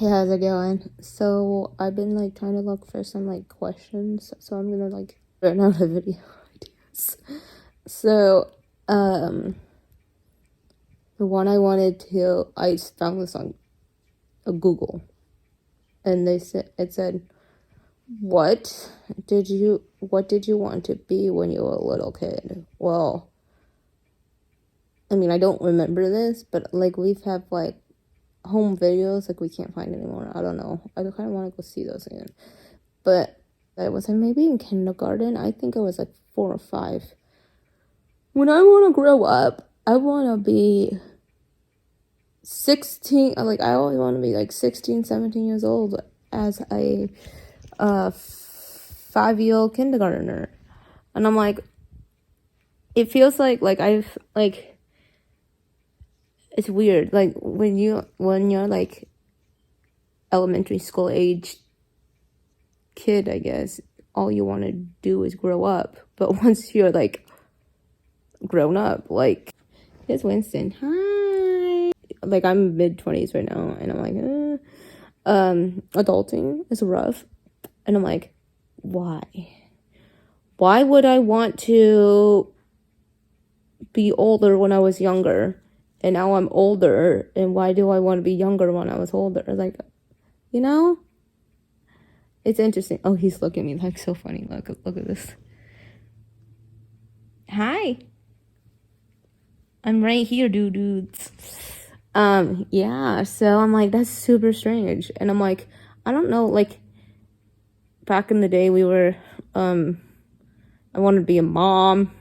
Hey, how's it going? So I've been like trying to look for some like questions, so I'm gonna like run out of video ideas. So, the one I found this on Google, and it said, what did you want to be when you were a little kid? Well, I mean, I don't remember this, but like we've had like home videos like we can't find anymore. I don't know. I kind of want to go see those again. But I was maybe in kindergarten. I think I was like 4 or 5. When I want to grow up, I want to be 16. Like I always want to be like 16, 17 years old as a 5-year-old kindergartner. And I'm like, it feels like I've like, it's weird. Like when you're like elementary school age kid, I guess all you want to do is grow up. But once you're like grown up, like, here's Winston. Hi. Like I'm mid-20s right now, and I'm like, adulting is rough, and I'm like, why would I want to be older when I was younger, and now I'm older, and why do I want to be younger when I was older? Like, you know, it's interesting. Oh, he's looking at me like so funny. Look at this. Hi, I'm right here, dudes. Yeah, so I'm like, that's super strange. And I'm like, I don't know, like, back in the day we were, I wanted to be a mom.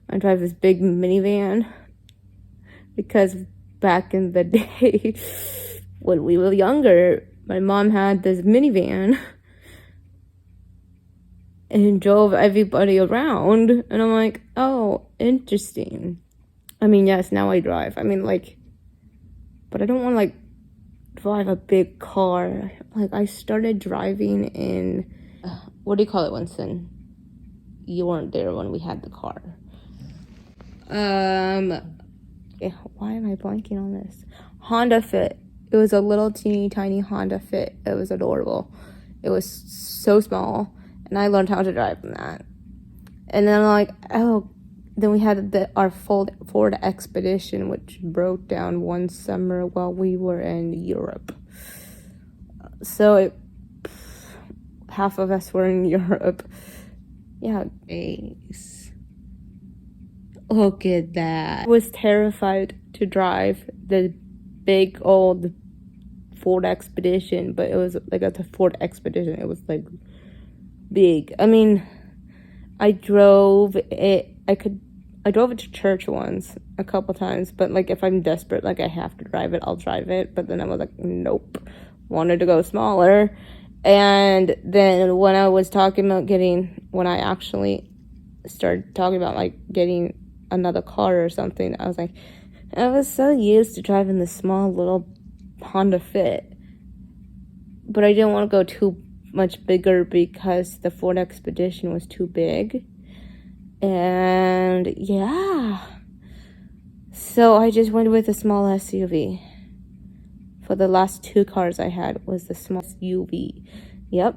I drive this big minivan, because back in the day, when we were younger, my mom had this minivan and drove everybody around, and I'm like, oh, interesting. I mean, yes, now I drive. I mean, like, but I don't want to, like, drive a big car. Like, I started driving in, what do you call it, Winston? You weren't there when we had the car. Yeah, why am I blanking on this? Honda Fit. It was a little teeny tiny Honda Fit. It was adorable. It was so small, and I learned how to drive in that. And then then we had our Ford Expedition, which broke down one summer while we were in Europe. So half of us were in Europe. Yeah, base. Look at that. I was terrified to drive the big old Ford Expedition, but it was like a Ford Expedition. It was like big. I mean, I drove it to church once, a couple times, but like if I'm desperate, like I have to drive it, I'll drive it. But then I was like, nope, wanted to go smaller. And then when I actually started talking about like getting another car or something, I was like, I was so used to driving the small little Honda Fit, but I didn't want to go too much bigger because the Ford Expedition was too big. And yeah, so I just went with a small SUV. For the last 2 cars I had was the small SUV. Yep.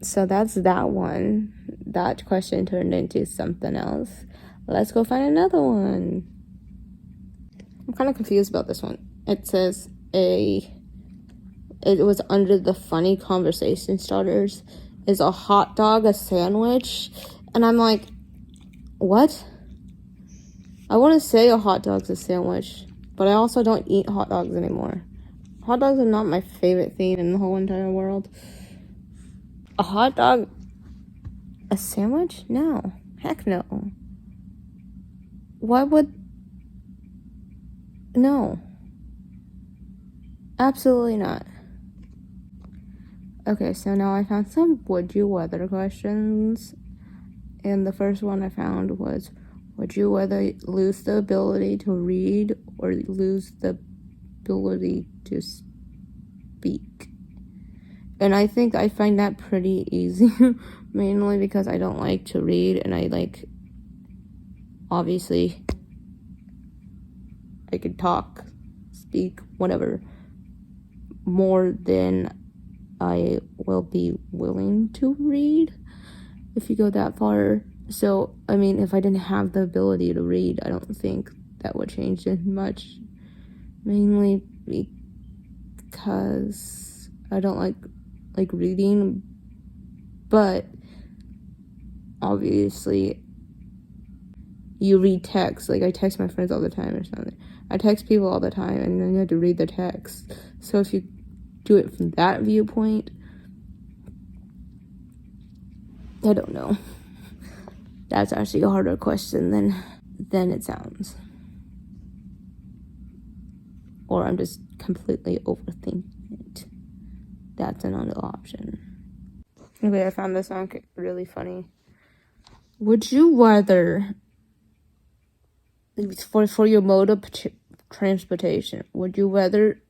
So that's that one. That question turned into something else. Let's go find another one. I'm kind of confused about this one. It says it was under the funny conversation starters. Is a hot dog a sandwich? And I'm like, what? I want to say a hot dog's a sandwich, but I also don't eat hot dogs anymore. Hot dogs are not my favorite thing in the whole entire world. A hot dog, a sandwich? No. Heck no. Why would... No. Absolutely not. Okay, so now I found some would you rather questions. And the first one I found was, would you rather lose the ability to read or lose the ability to speak? And I think I find that pretty easy, mainly because I don't like to read, and obviously, I could talk, speak, whatever. more than I will be willing to read if you go that far. So, I mean, if I didn't have the ability to read, I don't think that would change it much. Mainly because I don't like reading, but obviously you read text. Like, I text my friends all the time or something. I text people all the time, and then you have to read the text. So if you do it from that viewpoint, I don't know. That's actually a harder question than it sounds. Or I'm just completely overthinking it. That's another option. Okay, I found this one really funny. Would you rather, for your mode of transportation, would you rather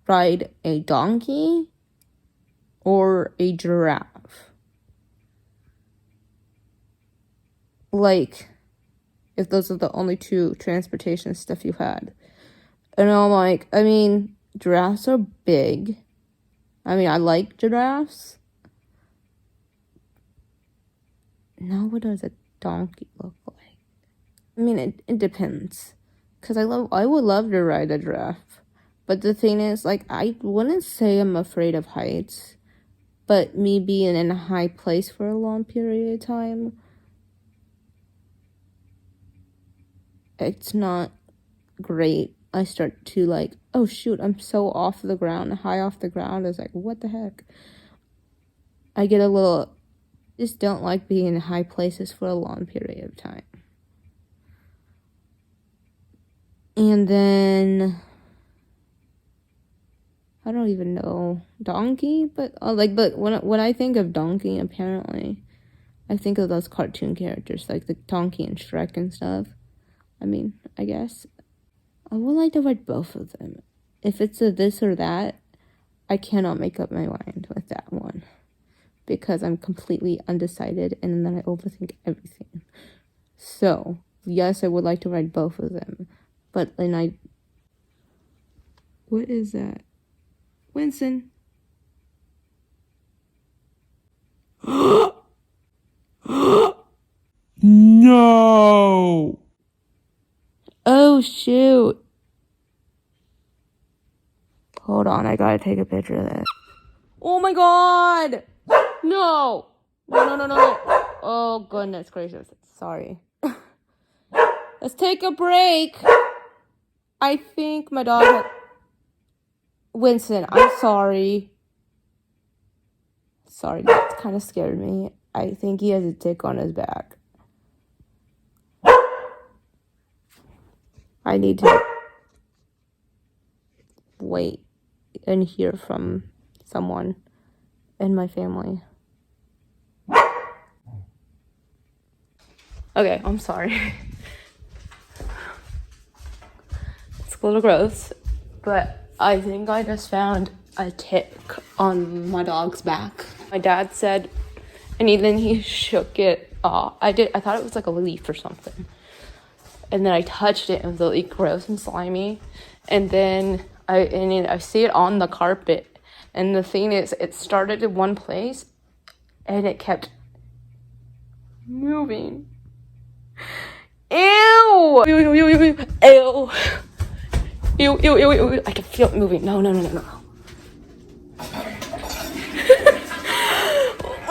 ride a donkey or a giraffe? Like, if those are the only two transportation stuff you had. And I'm like, I mean, giraffes are big. I mean, I like giraffes. Now, what does a donkey look like? I mean, it depends. Because I would love to ride a giraffe. But the thing is, like, I wouldn't say I'm afraid of heights. But me being in a high place for a long period of time, it's not great. I start to like, oh shoot, I'm so off the ground, high off the ground. It's like, what the heck? I get a little, just don't like being in high places for a long period of time. And then, I don't even know, donkey? But when I think of donkey, apparently, I think of those cartoon characters, like the donkey and Shrek and stuff. I mean, I guess. I would like to ride both of them. If it's a this or that, I cannot make up my mind with that one. Because I'm completely undecided and then I overthink everything. So, yes, I would like to ride both of them. But then what is that? Winston. No! Oh, shoot. Hold on, I gotta take a picture of this. Oh my god! No! No. Oh, goodness gracious. Sorry. Let's take a break. I think my dog Winston, I'm sorry. Sorry, that kind of scared me. I think he has a tick on his back. I need to wait and hear from someone in my family. Okay, I'm sorry. It's a little gross, but I think I just found a tick on my dog's back. My dad said, and then he shook it off. I thought it was like a leaf or something. And then I touched it and it was really gross and slimy. And then I see it on the carpet. And the thing is, it started in one place and it kept moving. Ew! Ew. Ew. I can feel it moving. No.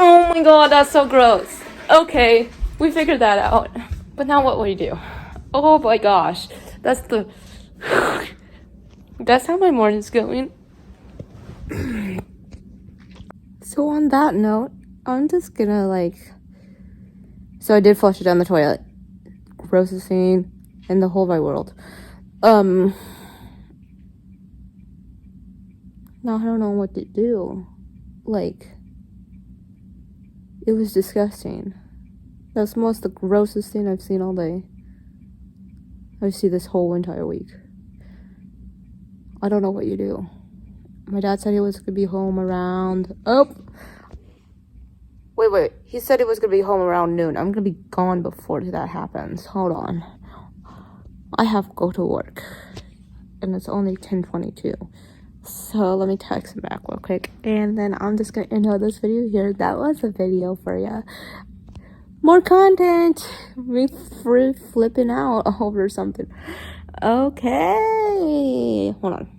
Oh my god, that's so gross. Okay, we figured that out. But now what will we do? Oh my gosh. That's how my morning's going. So on that note, I'm just gonna so I did flush it down the toilet. Grossest thing in the whole wide world. Now I don't know what to do. It was disgusting. That's most the grossest thing I've seen all day. I see this whole entire week. I don't know what you do. My dad said he was gonna be home around... Oh! Wait. He said he was gonna be home around noon. I'm gonna be gone before that happens. Hold on. I have to go to work. And it's only 10:22. So let me text him back real quick, and then I'm just gonna end this video here. That was a video for ya. More content. Me flipping out over something. Okay, hold on.